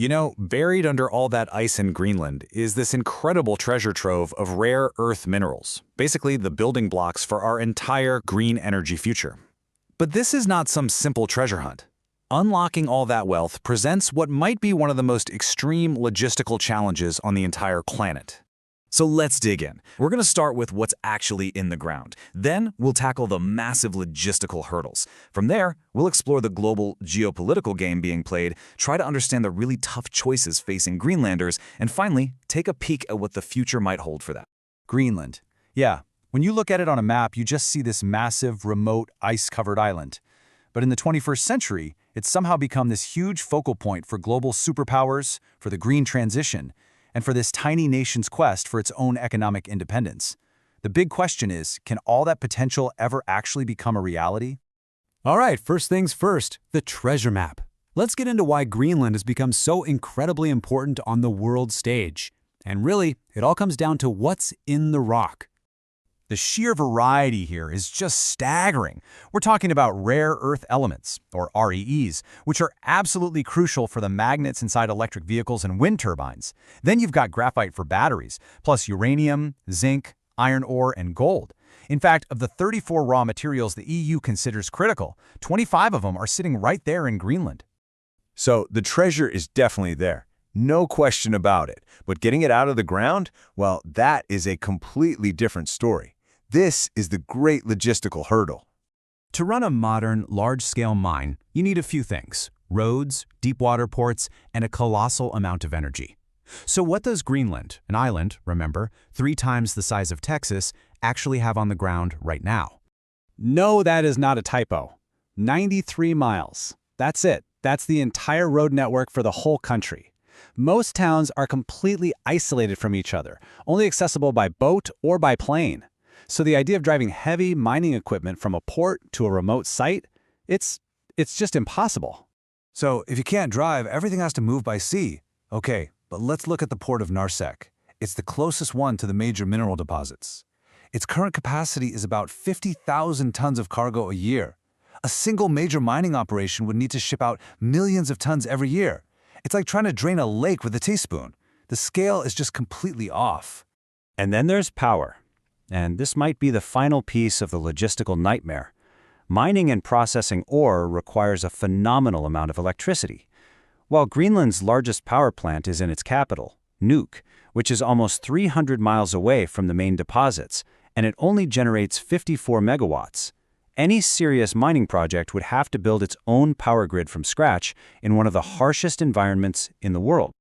You know, buried under all that ice in Greenland is this incredible treasure trove of rare earth minerals, basically the building blocks for our entire green energy future. But this is not some simple treasure hunt. Unlocking all that wealth presents what might be one of the most extreme logistical challenges on the entire planet. So let's dig in. We're going to start with what's actually in the ground. Then we'll tackle the massive logistical hurdles. From there, we'll explore the global geopolitical game being played, try to understand the really tough choices facing Greenlanders, and finally, take a peek at what the future might hold for that. Greenland. Yeah, when you look at it on a map, you just see this massive, remote, ice-covered island. But in the 21st century, it's somehow become this huge focal point for global superpowers, for the green transition, and for this tiny nation's quest for its own economic independence. The big question is, can all that potential ever actually become a reality? All right, first things first, the treasure map. Let's get into why Greenland has become so incredibly important on the world stage. And really, it all comes down to what's in the rock. The sheer variety here is just staggering. We're talking about rare earth elements, or REEs, which are absolutely crucial for the magnets inside electric vehicles and wind turbines. Then you've got graphite for batteries, plus uranium, zinc, iron ore, and gold. In fact, of the 34 raw materials the EU considers critical, 25 of them are sitting right there in Greenland. So the treasure is definitely there. No question about it. But getting it out of the ground, well, that is a completely different story. This is the great logistical hurdle. To run a modern, large-scale mine, you need a few things: roads, deep water ports, and a colossal amount of energy. So what does Greenland, an island, remember, 3 times the size of Texas, actually have on the ground right now? No, that is not a typo. 93 miles. That's it. That's the entire road network for the whole country. Most towns are completely isolated from each other, only accessible by boat or by plane. So the idea of driving heavy mining equipment from a port to a remote site, it's just impossible. So if you can't drive, everything has to move by sea. Okay, but let's look at the port of Narsek. It's the closest one to the major mineral deposits. Its current capacity is about 50,000 tons of cargo a year. A single major mining operation would need to ship out millions of tons every year. It's like trying to drain a lake with a teaspoon. The scale is just completely off. And then there's power. And this might be the final piece of the logistical nightmare. Mining and processing ore requires a phenomenal amount of electricity. While Greenland's largest power plant is in its capital, Nuuk, which is almost 300 miles away from the main deposits, and it only generates 54 megawatts. Any serious mining project would have to build its own power grid from scratch in one of the harshest environments in the world.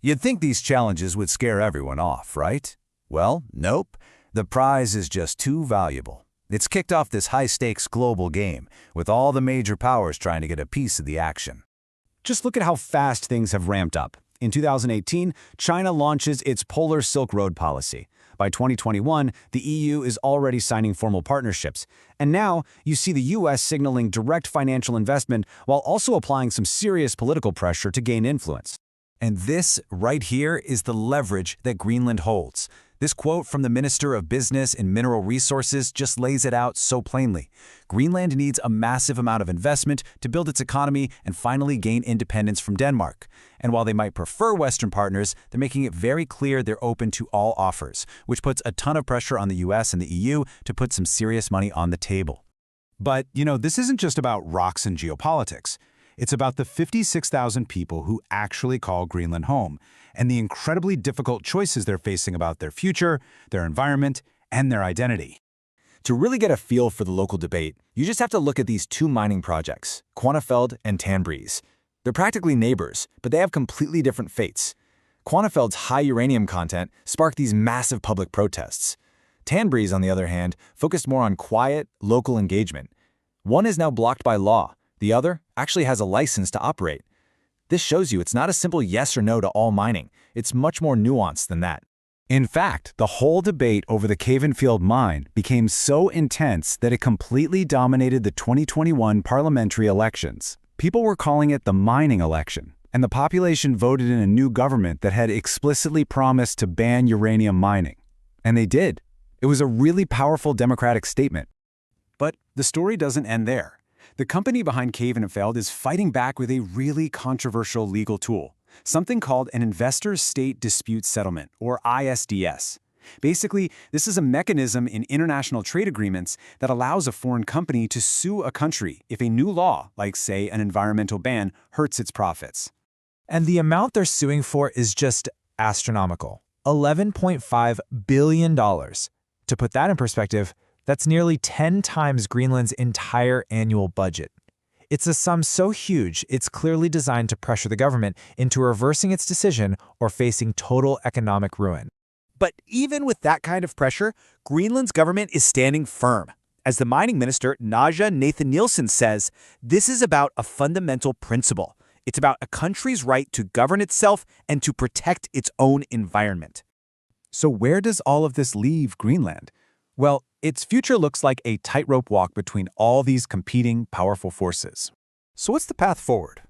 You'd think these challenges would scare everyone off, right? Well, nope. The prize is just too valuable. It's kicked off this high-stakes global game, with all the major powers trying to get a piece of the action. Just look at how fast things have ramped up. In 2018, China launches its Polar Silk Road policy. By 2021, the EU is already signing formal partnerships. And now, you see the US signaling direct financial investment while also applying some serious political pressure to gain influence. And this, right here, is the leverage that Greenland holds. This quote from the Minister of Business and Mineral Resources just lays it out so plainly. Greenland needs a massive amount of investment to build its economy and finally gain independence from Denmark. And while they might prefer Western partners, they're making it very clear they're open to all offers, which puts a ton of pressure on the US and the EU to put some serious money on the table. But, this isn't just about rocks and geopolitics. It's about the 56,000 people who actually call Greenland home, and the incredibly difficult choices they're facing about their future, their environment, and their identity. To really get a feel for the local debate, you just have to look at these 2 mining projects, Quanefeld and Tanbreez. They're practically neighbors, but they have completely different fates. Quanefeld's high uranium content sparked these massive public protests. Tanbreez, on the other hand, focused more on quiet, local engagement. One is now blocked by law. The other actually has a license to operate. This shows you it's not a simple yes or no to all mining. It's much more nuanced than that. In fact, the whole debate over the Cavenfield mine became so intense that it completely dominated the 2021 parliamentary elections. People were calling it the mining election, and the population voted in a new government that had explicitly promised to ban uranium mining. And they did. It was a really powerful democratic statement. But the story doesn't end there. The company behind Cavenfield is fighting back with a really controversial legal tool. something called an investor-state dispute settlement, or ISDS. Basically, this is a mechanism in international trade agreements that allows a foreign company to sue a country if a new law, like say an environmental ban, hurts its profits. And the amount they're suing for is just astronomical. $11.5 billion. To put that in perspective, that's nearly 10 times Greenland's entire annual budget. It's a sum so huge, it's clearly designed to pressure the government into reversing its decision or facing total economic ruin. But even with that kind of pressure, Greenland's government is standing firm. As the mining minister, Naja Nathan Nielsen says, this is about a fundamental principle. It's about a country's right to govern itself and to protect its own environment. So where does all of this leave Greenland? Well, its future looks like a tightrope walk between all these competing, powerful forces. So what's the path forward?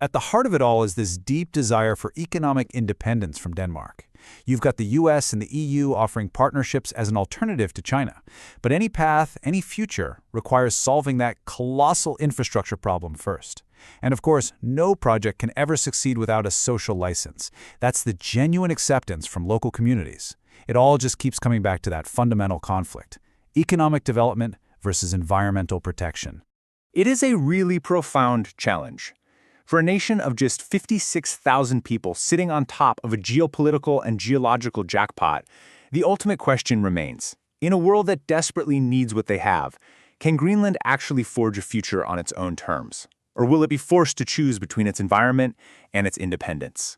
At the heart of it all is this deep desire for economic independence from Denmark. You've got the US and the EU offering partnerships as an alternative to China. But any path, any future, requires solving that colossal infrastructure problem first. And of course, no project can ever succeed without a social license. That's the genuine acceptance from local communities. It all just keeps coming back to that fundamental conflict: economic development versus environmental protection. It is a really profound challenge. For a nation of just 56,000 people sitting on top of a geopolitical and geological jackpot, the ultimate question remains: in a world that desperately needs what they have, can Greenland actually forge a future on its own terms? Or will it be forced to choose between its environment and its independence?